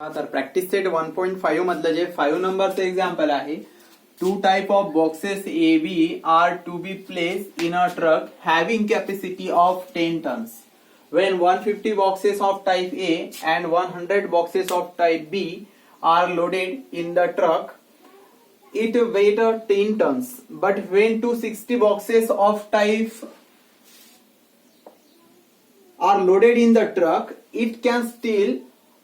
तर practice set 1.5 मधलं जे 5 नंबरचं एक्झाम्पल आहे. 2 type of boxes AB are to be placed in a truck having capacity of 10 tons. When 150 boxes of type A and 100 boxes of type B are loaded in the truck, it weighs 10 tons. But when 260 boxes of type are loaded in the truck, it can still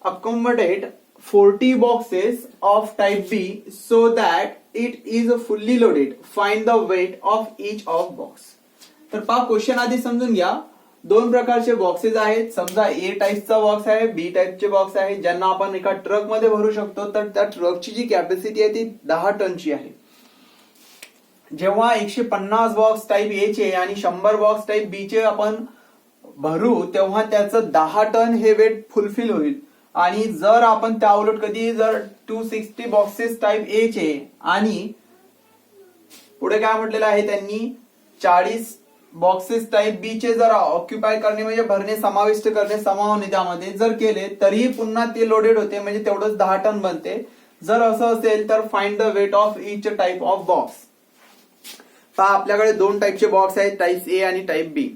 accommodate 40 boxes of type B so that it is fully loaded. Find the weight of each of box. तर पहा question आधी समजून घ्या. दोन प्रकारचे boxes आहेत. समजा ए टाईपचा बॉक्स आहे, बी टाईपचे बॉक्स आहे, ज्यांना आपण एका ट्रक मध्ये भरू शकतो. तर त्या ट्रकची जी कॅपॅसिटी आहे ती 10 टनची आहे. जेव्हा 150 बॉक्स टाईप ए चे आणि 100 बॉक्स टाईप बी चे आपण भरू तेव्हा त्याचं 10 टन हे वेट फुलफिल होईल. आणि जर आपण त्या उलट कधी जर 260 बॉक्सेस टाईप ए चे आणि पुढे काय म्हटलेलं आहे त्यांनी 40 बॉक्सेस टाईप बी चे जर ऑक्युपाय करणे म्हणजे भरणे समाविष्ट करणे समावणे त्यामध्ये जर केले तरीही पुन्हा ते लोडेड होते म्हणजे तेवढंच 10 टन बनते. जर असं असेल तर find the weight of each type of box. पहा आपल्याकडे दोन टाईपचे बॉक्स आहेत, टाईप ए आणि टाईप बी.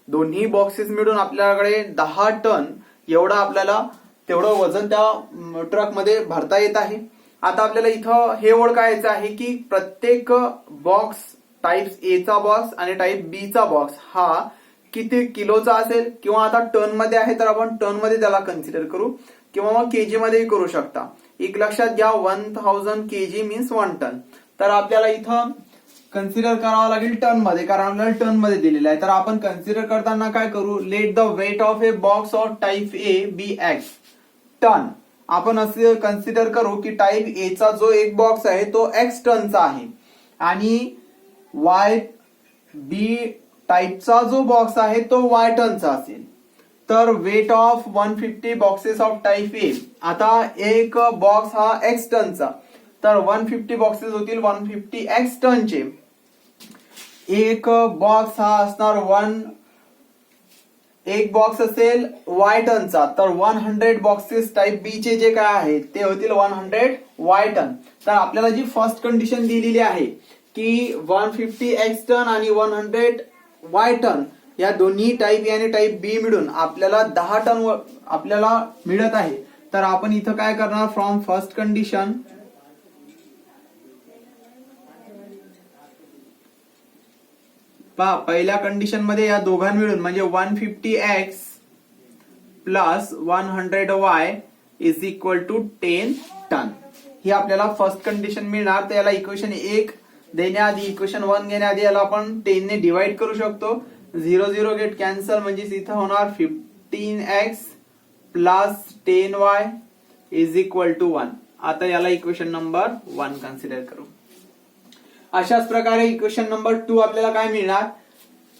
दोन्ही बॉक्सेस मिळून आपल्याकडे 10 टन एवढं आपल्याला तेवढं वजन त्या ट्रक मध्ये भरता येत आहे. आता आपल्याला इथं हे ओळखायचं आहे की प्रत्येक बॉक्स टाईप ए चा बॉक्स आणि टाईप बी चा बॉक्स हा किती किलोचा असेल किंवा आता टन मध्ये आहे तर आपण टन मध्ये त्याला कन्सिडर करू किंवा मग केजी मध्येही करू शकता. एक लक्षात घ्या 1000 केजी मीन्स 1 टन. तर आपल्याला इथं कन्सिडर करावं लागेल टन मध्ये कारण आपल्याला टन मध्ये दिलेलं आहे. तर आपण कन्सिडर करताना काय करू, let the weight of a box of type A be x ton. आपण असे कन्सिडर करू की टाईप ए चा जो एक बॉक्स आहे तो एक्स टनचा आहे आणि वाय बी टाईपचा जो बॉक्स आहे तो वाय टनचा असेल. तर weight of 150 boxes of type A, आता एक बॉक्स हा एक्स टनचा तर 150 बॉक्सेस होतील 150 एक्स टनचे. एक बॉक्स हा असणार एक बॉक्स असेल वाय टनचा तर 100 बॉक्सेस टाईप बी चे जे काय आहेत ते होतील 100 वाय टन. तर आपल्याला जी फर्स्ट कंडिशन दिलेली आहे की 150 एक्स टन आणि 100 वाय टन या दोन्ही टाईप ए आणि टाईप बी मिळून आपल्याला 10 टन आपल्याला मिळत आहे. तर आपण इथं काय करणार, फ्रॉम फर्स्ट कंडिशन पहा पहिल्या कंडिशन मध्ये या दोघां मिळून म्हणजे 150x plus 100y is equal to 10 ton ही आपल्याला फर्स्ट कंडिशन मिळणार. तर याला इक्वेशन 1 देण्याआधी इक्वेशन 1 घेण्याआधी याला आपण 10 ने डिवाइड करू शकतो. 0 गेट कॅन्सल म्हणजे इथं होणार 15x plus 10y is equal to 1. आता याला इक्वेशन नंबर 1 कन्सिडर करू. अशाच प्रकारे इक्वेशन नंबर 2 आपल्याला काय मिळणार,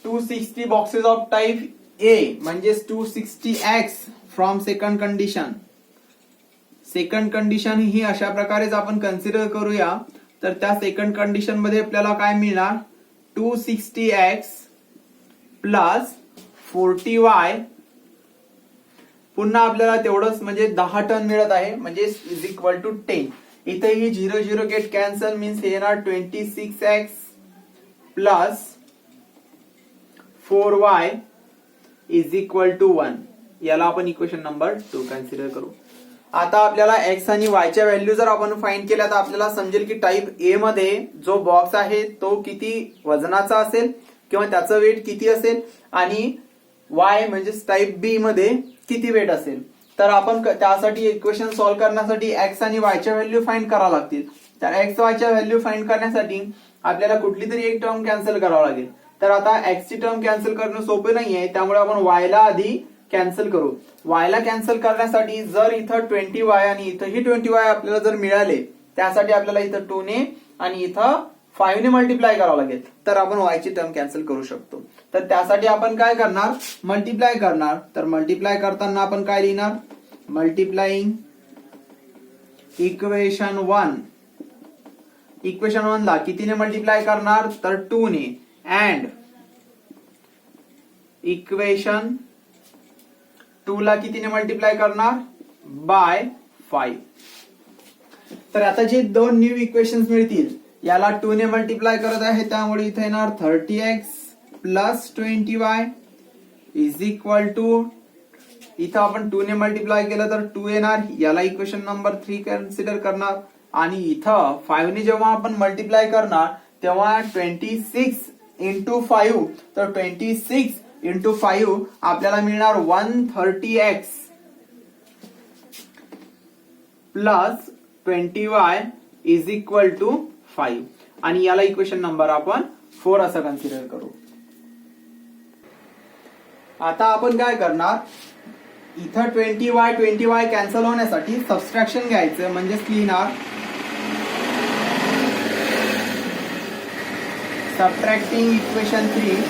260 बॉक्सेस ऑफ टाईप ए म्हणजे 260x from second condition. Second condition ही अशा प्रकारेच आपण कन्सिडर करूया. तर त्या सेकंड कंडिशन मध्ये आपल्याला काय मिळणार, 260x प्लस 40y पुन्हा आपल्याला तेवढंच म्हणजे 10 टन मिळत आहे म्हणजे इज इक्वल टू 10. इथे ही 0 गेट कॅन्सल मीन्स हे येणार 26x plus 4y is equal to 1. याला आपण इक्वेशन नंबर 2 कन्सिडर करू. आता आपल्याला x आणि y च्या व्हॅल्यू जर आपण फाइंड केल्या तर आपल्याला समजेल की टाईप ए मध्ये जो बॉक्स आहे तो किती वजनाचा असेल किंवा त्याचं वेट किती असेल आणि y म्हणजे टाईप बी मध्ये किती वेट असेल. तर आपण त्यासाठी इक्वेशन सॉल्व्ह करण्यासाठी एक्स आणि वाय च्या व्हॅल्यू फाइंड करावं लागतील. तर एक्स वाय च्या व्हॅल्यू फाइंड करण्यासाठी आपल्याला कुठली तरी एक टर्म कॅन्सल करावं लागेल. तर आता एक्स ची टर्म कॅन्सल करणं सोपे नाहीये त्यामुळे आपण वाय ला आधी कॅन्सल करू. वाय ला कॅन्सल करण्यासाठी जर इथं 20y आणि इथंही 20y आपल्याला जर मिळाले त्यासाठी आपल्याला इथं 2 ने आणि इथं 5 ने मल्टिप्लाय करावं लागेल तर आपण y ची टर्म कॅन्सल करू शकतो. तर त्यासाठी आपण काय करणार, मल्टिप्लाय करणार. तर मल्टिप्लाय करताना आपण काय लिहिणार, मल्टिप्लाइंग इक्वेशन 1. इक्वेशन 1 ला कितीने मल्टिप्लाय करणार तर 2 ने अँड इक्वेशन 2 ला कितीने मल्टिप्लाय करणार बाय 5. तर आता जे दोन न्यू इक्वेशन्स मिळतील याला 2 ने मल्टिप्लाय करत आहे, त्यामुळे इथे येणार 30x plus 20y is equal to, इथं आपण 2 ने मल्टिप्लाय केलं तर 2 येणार, याला इक्वेशन नंबर 3 कन्सिडर करणार. आणि इथं 5 ने जेव्हा आपण मल्टिप्लाय करणार तेव्हा 26 इंटू 5, तर 26 इंटू 5 आपल्याला मिळणार 130x plus 20y is equal to 5. आणि याला इक्वेशन नंबर आपण 4 असं कन्सिडर करू. आता आपण काय करणार, इथं 20y कॅन्सल होण्यासाठी सबस्ट्रॅक्शन घ्यायचं, म्हणजेच लिहिणार सबट्रॅक्टिंग इक्वेशन 3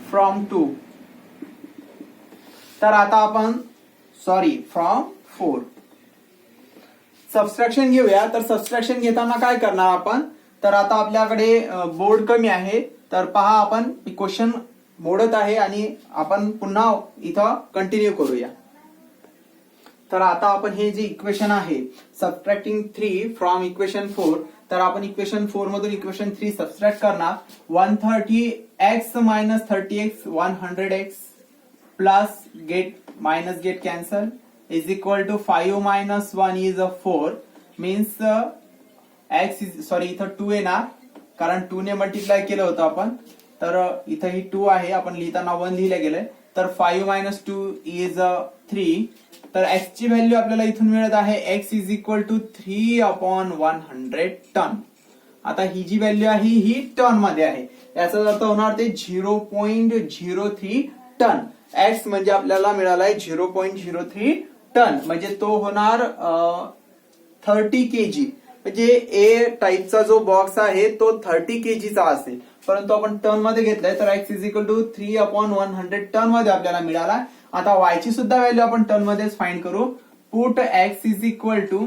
फ्रॉम 2. तर आता आपण फ्रॉम 4 सबस्ट्रॅक्शन घेऊया. तर सबस्ट्रॅक्शन घेताना काय करणार आपण, तर आता आपल्याकडे बोर्ड कमी आहे, तर पहा आपण क्वेश्चन मोडत आहे आणि आपण पुन्हा इथं कंटिन्यू करूया. तर आता आपण हे जे इक्वेशन आहे सबट्रॅक्टिंग 3 फ्रॉम इक्वेशन 4, तर आपण इक्वेशन 4 मधून इक्वेशन 3 सबट्रॅक्ट करणार. 130x minus 30x 100x plus get minus get cancel is equal to 5 minus 1 is 4 means x is इथं 2 येणार, कारण 2 ने मल्टिप्लाय केलं होतं आपण, तर इथं ही 2 आहे, आपण लिहिताना 1 लिहिलं गेलंय. तर 5 मायनस 2 इज 3. तर x ची व्हॅल्यू आपल्याला इथून मिळत आहे x is equal to 3/100 ton. आता ही जी व्हॅल्यू आहे ही टन मध्ये आहे, याचा अर्थ होणार ते 0.03 टन. x म्हणजे आपल्याला मिळालाय 0.03 टन, म्हणजे तो होणार 30 kg. म्हणजे ए टाईपचा जो बॉक्स आहे तो 30 kgचा असेल, परंतु आपण टन मध्ये घेतलाय, तर x is equal to 3/100 ton मध्ये आपल्याला मिळाला. आता y ची सुद्धा व्हॅल्यू आपण टन मध्येच फाइंड करू. Put x is equal to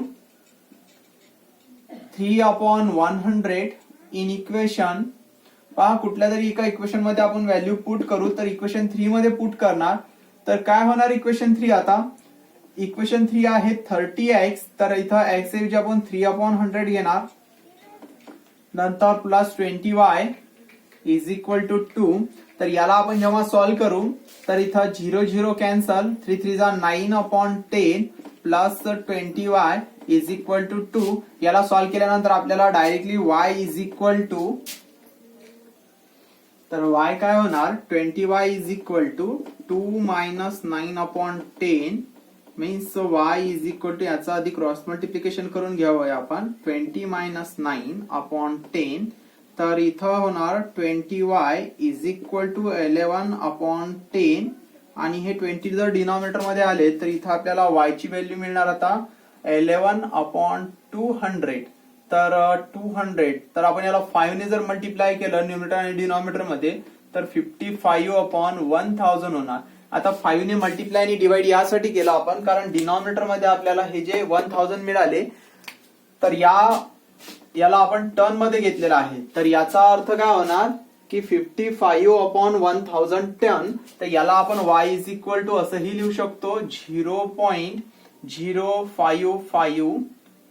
3/100 in equation, पहा कुठल्या तरी एका इक्वेशन मध्ये आपण व्हॅल्यू पुट करू, तर इक्वेशन 3 मध्ये पुट करणार. तर काय होणार इक्वेशन 3, आता इक्वेशन 3 आहे 30x, तर इथं x ऐवजी आपण 3/100 घेणार, नंतर plus 20y is equal to 2. तर याला आपण जेव्हा सॉल्व्ह करू तर इथं 0 0 कॅन्सल, 3 3 जा 9/10 plus 20y is equal to 2. याला सॉल्व्ह केल्यानंतर आपल्याला directly y is equal to, तर y काय होणार 20y is equal to 2 minus 9/10 means y is equal to, याचा आधी क्रॉस मल्टिप्लिकेशन करून घ्यावं आपण, 20 मायनस 9/10. तर इथं होणार 20y इज इक्वल टू 11/10 आणि हे 20 जर डिनॉमिनेटर मध्ये आले तर इथं आपल्याला y ची व्हॅल्यू मिळणार आता 11/200. तर 200, तर आपण याला 5 ने जर मल्टिप्लाय केलं न्यूमरेटर आणि डिनॉमिनेटर मध्ये तर 55/1000 होणार. आता 5 ने मल्टिप्लाय आणि डिवाइड यासाठी केलं आपण, कारण डिनॉमिनेटर मध्ये आपल्याला हे जे 1000 मिळाले, तर याला आपण टन मध्ये घेतलेला आहे, तर याचा अर्थ काय होणार की 55/1000 टन. तर याला आपण y इज इक्वल टू असंही लिहू शकतो 0.055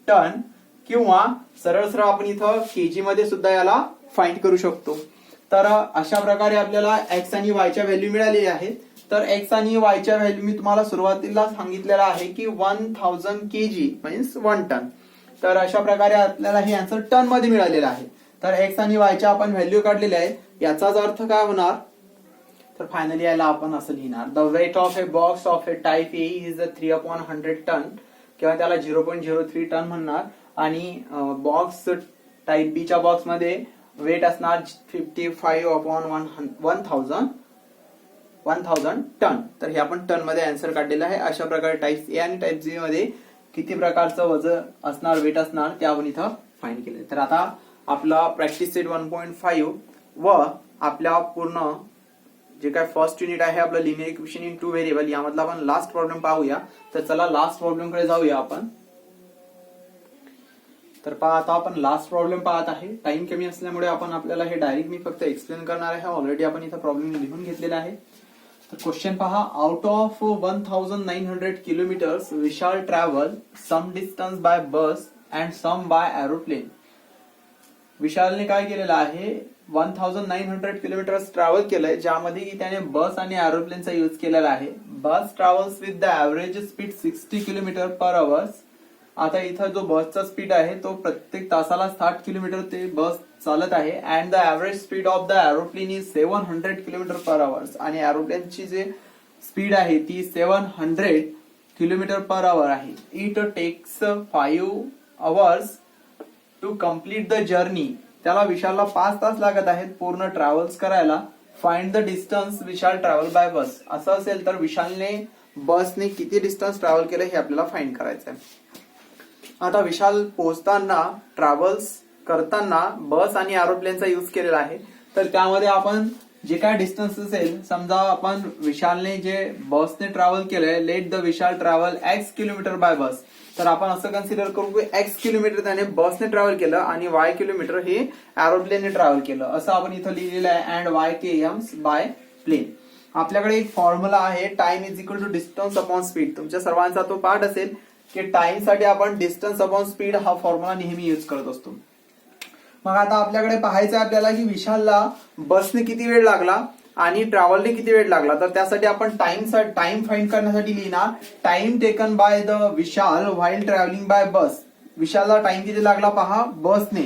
टन, किंवा सरळ सरळ आपण इथं केजी मध्ये सुद्धा याला फाइंड करू शकतो. तर अशा प्रकारे आपल्याला x आणि y च्या व्हॅल्यू मिळालेली आहे. तर x आणि y च्या व्हॅल्यू मी तुम्हाला सुरुवातीला सांगितलेला आहे की 1000 kg मीन्स 1 टन. तर अशा प्रकारे आपल्याला हे आन्सर टन मध्ये मिळालेलं आहे. तर x आणि y च्या आपण व्हॅल्यू काढलेल्या आहे, याचाच अर्थ काय होणार, तर फायनली याला आपण असं लिहिणार the weight of a box of a type A is 3/100 ton, किंवा त्याला 0.03 टन म्हणणार. आणि बॉक्स टाइप बी च्या बॉक्स मध्ये वेट असणार 55/1000 टन. तर हे आपण टन मध्ये आन्सर काढलेलं आहे. अशा प्रकारे टाइप ए आणि टाइप बी मध्ये किती प्रकारचं वजन असणार, वेट असणार, ते आपण इथं फाइंड केले. तर आता आपला प्रॅक्टिस सेट 1.5 व आपल्या पूर्ण जे काय फर्स्ट युनिट आहे आपलं लिनियर इक्वेशन इन 2 व्हेरिएबल, यामधला आपण लास्ट प्रॉब्लेम पाहूया. तर चला लास्ट प्रॉब्लेम कडे जाऊया आपण. तर पहा आता आपण लास्ट प्रॉब्लेम पाहत आहे. टाइम कमी असल्यामुळे आपल्याला हे डायरेक्ट मी फक्त एक्सप्लेन करणार आहे. ऑलरेडी आपण इथं प्रॉब्लेम लिहून घेतलेला आहे. तर क्वेश्चन पहा, out of 1900 kilometres Vishal travel some distance by bus and some by aeroplane. विशालने काय केलेलं आहे, 1900 किलोमीटर्स ट्रॅव्हल केलंय, ज्यामध्ये की त्याने बस आणि एरोप्लेनचा यूज केलेला आहे. Bus travels with the average speed 60 kilometre per hours. आता इथं जो बसचा स्पीड आहे तो प्रत्येक तासाला 60 किलोमीटर ते बस चालत आहे. And the average speed of the aeroplane is 700 kilometre per hours. आणि एरोप्लेनची जे स्पीड आहे ती 700 किलोमीटर पर आवर आहे. It takes 5 hours to complete the journey. त्याला विशालला 5 तास लागत आहेत पूर्ण ट्रॅव्हल्स करायला. Find the distance Vishal travel by bus. असं असेल तर विशालने बसने किती डिस्टन्स ट्रॅव्हल केलं हे आपल्याला फाइंड करायचं आहे. आता विशाल पोहोचताना ट्रॅव्हल्स करताना बस आणि एरोप्लेनचा यूज केलेला आहे. तर त्यामध्ये आपण जे काय डिस्टन्स असेल, समजा आपण विशालने जे बसने ट्रॅव्हल केलंय, let the Vishal travel x kilometre by bus. तर आपण असं कन्सिडर करू की x किलोमीटर त्याने बसने ट्रॅव्हल केलं आणि y किलोमीटर हे एरोप्लेनने ट्रॅव्हल केलं, असं आपण इथं लिहिलेलं आहे. And y by plane. आपल्याकडे एक फॉर्म्युला आहे, time is equal to distance upon speed. तुमच्या सर्वांचा तो पार्ट असेल की टाइम साठी आपण डिस्टन्स अपॉन स्पीड हा फॉर्म्युला नेहमी यूज करत असतो. मग आता आपल्याकडे पाहायचं आहे आपल्याला की विशालला बसने किती वेळ लागला आणि ट्रॅव्हलने किती वेळ लागला. तर त्यासाठी आपण टाइम फाइंड करण्यासाठी लिहिणार time taken by the Vishal while travelling by bus. विशालला टाइम किती लागला पहा बसने.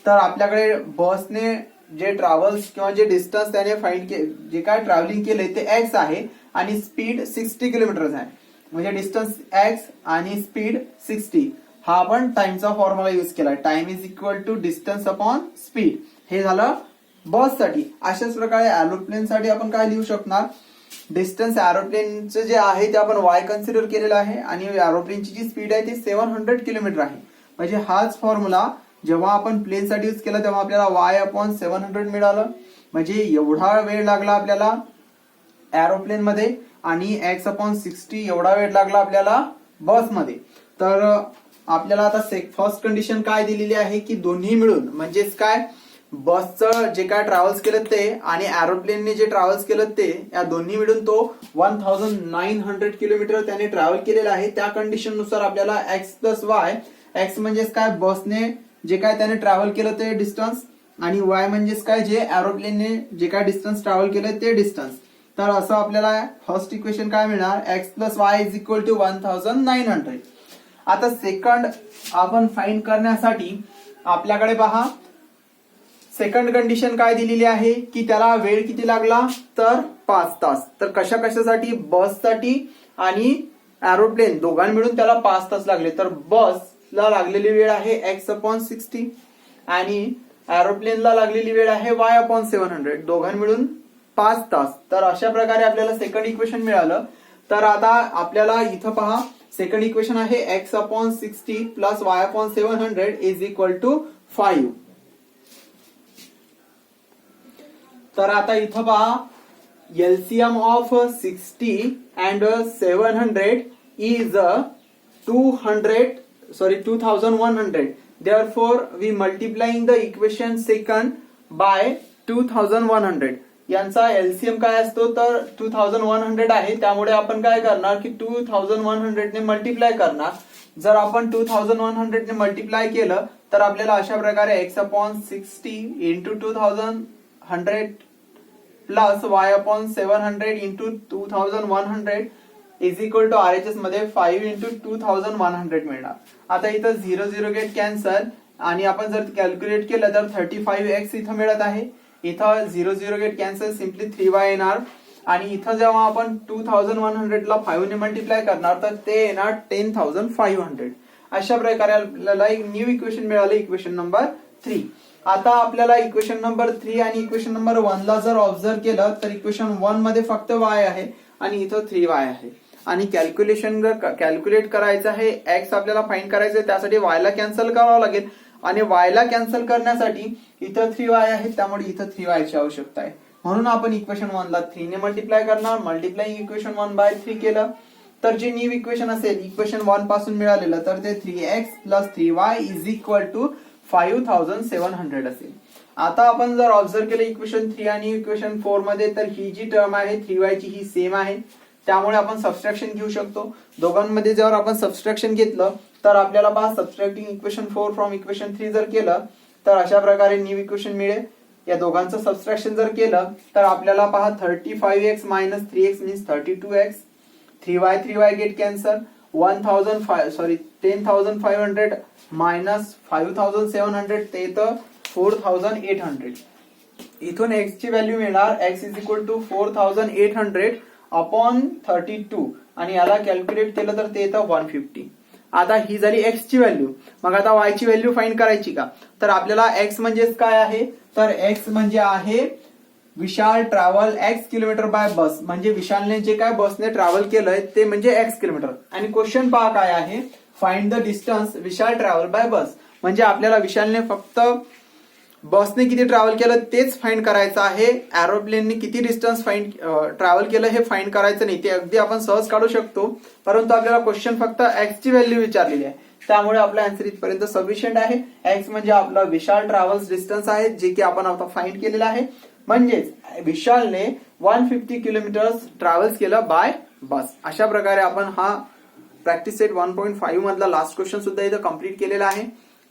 तर आपल्याकडे बसने जे ट्रॅव्हल्स किंवा जे डिस्टन्स त्याने फाइंड जे काय ट्रॅव्हलिंग केले ते x आहे आणि स्पीड 60 किलोमीटर आहे. म्हणजे डिस्टन्स x आणि स्पीड 60. हा आपण टाइमचा फॉर्म्युला यूज केला. Time is equal to distance upon speed. हे झालं बससाठी. अशाच प्रकारे एरोप्लेन साठी आपण काय लिहू शकणार, डिस्टन्स एरोप्लेनचं जे आहे ते आपण y कन्सिडर केलेलं आहे आणि एरोप्लेनची जी स्पीड आहे ती 700 किलोमीटर आहे. म्हणजे हाच फॉर्म्युला जेव्हा आपण प्लेन साठी यूज केला तेव्हा आपल्याला y/700 मिळालं. म्हणजे एवढा वेळ लागला आपल्याला एरोप्लेन मध्ये आणि x/60 एवढा वेळ लागला आपल्याला बसमध्ये. तर आपल्याला आता फर्स्ट कंडिशन काय दिलेली आहे की दोन्ही मिळून म्हणजेच काय, बसचं जे काय ट्रॅव्हल्स केलं ते आणि एरोप्लेनने जे ट्रॅव्हल्स केलं ते, या दोन्ही मिळून तो 1900 किलोमीटर त्याने ट्रॅव्हल केलेला आहे. त्या कंडिशन नुसार आपल्याला x+y, x म्हणजेच काय बसने जे काय त्याने ट्रॅव्हल केलं ते डिस्टन्स आणि y म्हणजेच काय जे एरोप्लेनने जे काय डिस्टन्स ट्रॅव्हल केलं ते डिस्टन्स. तर असं आपल्याला फर्स्ट इक्वेशन काय मिळणार, x+y इज इक्वल टू 1900. आता सेकंड आपण फाइंड करण्यासाठी आपल्याकडे पहा सेकंड कंडिशन काय दिलेली आहे की त्याला वेळ किती लागला तर 5 तास. तर कशासाठी, बससाठी आणि एरोप्लेन दोघांना मिळून त्याला 5 तास लागले. तर बसला लागलेली वेळ आहे x/60 आणि एरोप्लेनला लागलेली वेळ आहे y/700. दोघांना मिळून 5 तास. तर अशा प्रकारे आपल्याला सेकंड इक्वेशन मिळालं. तर आता आपल्याला इथं पहा सेकंड इक्वेशन आहे x/60 plus y/700 is equal to 5. तर आता इथं पहा LCM of 60 and 700 is 2100. Therefore we multiplying the equation second by 2100. यांचा एलसीएम काय असतो तर 2100 आहे. त्यामुळे आपण काय करणार की 2100 ने मल्टिप्लाय करणार. जर आपण 2100 ने मल्टिप्लाय केलं तर आपल्याला अशा प्रकारे x/60 into 2100 plus y/700 into 2100 is equal to RHS मध्ये 5 इंटू 2100 मिळणार. आता इथं 0 गेट कॅन्सल आणि आपण जर कॅल्क्युलेट केलं तर 35x इथं मिळत आहे. इथं 0 गेट कॅन्सल, सिम्पली 3y येणार आणि इथं जेव्हा आपण 2100 ला 5 ने मल्टिप्लाय करणार तर ते येणार 10,500. अशा प्रकारे आपल्याला एक न्यू इक्वेशन मिळालं, इक्वेशन नंबर 3. आता आपल्याला इक्वेशन नंबर 3 आणि इक्वेशन नंबर 1 ला जर ऑब्झर्व केलं तर इक्वेशन 1 मध्ये फक्त y आहे आणि इथं 3y आहे. आणि कॅल्क्युलेट करायचं आहे, x आपल्याला फाइंड करायचं आहे, त्यासाठी y ला कॅन्सल करावं लागेल आणि y ला कॅन्सल करण्यासाठी इथं 3y आहे त्यामुळे इथं 3y ची आवश्यकता आहे. म्हणून आपण इक्वेशन 1 ला 3 ने मल्टिप्लाय करणार. मल्टिप्लाइंग इक्वेशन 1/3 केलं तर जे न्यू इक्वेशन असेल इक्वेशन 1 पासून मिळालेलं तर ते 3x plus 3y is equal to 5700 असेल. आता आपण जर ऑब्झर्व केलं इक्वेशन 3 आणि इक्वेशन 4 मध्ये तर ही जी टर्म आहे 3y ची ही सेम आहे, त्यामुळे आपण सबट्रॅक्शन घेऊ शकतो. दोघांमध्ये जर आपण सबट्रॅक्शन घेतलं तर आपल्याला पहा सबट्रॅक्टिंग इक्वेशन 4 फ्रॉम इक्वेशन 3 जर केलं तर अशा प्रकारे न्यू इक्वेशन मिळेल. या दोघांचं सबट्रॅक्शन जर केलं तर आपल्याला पहा 35x minus 3x means 32x, 3y get cancel, 10,500 minus 5,700 ते तर 4,800. इथून x ची व्हॅल्यू मिळणार x is equal to 4,800 upon 32 आणि याला कॅल्क्युलेट केलं तर ते येतं 150. आता ही झाली x ची व्हॅल्यू. मग आता y ची व्हॅल्यू फाइंड करायची का, तर आपल्याला x म्हणजेच काय आहे, तर x म्हणजे आहे विशाल travel x kilometre by bus, म्हणजे विशालने जे काय बसने ट्रॅव्हल केलंय ते म्हणजे x किलोमीटर. आणि क्वेश्चन पहा काय आहे, find the distance Vishal travel by bus, म्हणजे आपल्याला विशालने फक्त बसने किती ट्रॅव्हल केलं तेच फाइंड करायचं आहे. एरोप्लेनने किती डिस्टन्स ट्रॅव्हल केलं हे फाइंड करायचं नाही, ते अगदी आपण सहज काढू शकतो. परंतु आपल्याला क्वेश्चन फक्त x ची व्हॅल्यू विचारलेली आहे, त्यामुळे आपला आन्सर इथपर्यंत सफिशियंट आहे. x म्हणजे आपला विशाल ट्रॅव्हल्स डिस्टन्स आहे जे की आपण आता फाइंड केलेलं आहे. म्हणजेच विशालने 150 किलोमीटर ट्रॅव्हल्स केलं बाय बस. अशा प्रकारे आपण हा प्रॅक्टिस सेट 1.5 मधला लास्ट क्वेश्चन सुद्धा इथं कम्प्लीट केलेला आहे.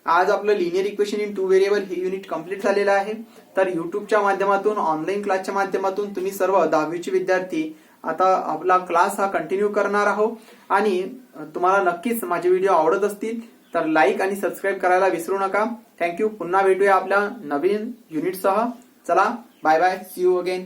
आज आपलं लिनियर इक्वेशन इन 2 व्हेरिएबल हे युनिट कम्प्लीट झालेलं आहे. तर युट्यूबच्या माध्यमातून ऑनलाईन क्लासच्या माध्यमातून तुम्ही सर्व 10वीचे विद्यार्थी आता आपला क्लास हा कंटिन्यू करणार आहोत. आणि तुम्हाला नक्कीच माझे व्हिडिओ आवडत असतील तर लाईक आणि सबस्क्राईब करायला विसरू नका. थँक्यू. पुन्हा भेटूया आपल्या नवीन युनिटसह. चला bye bye, see you again.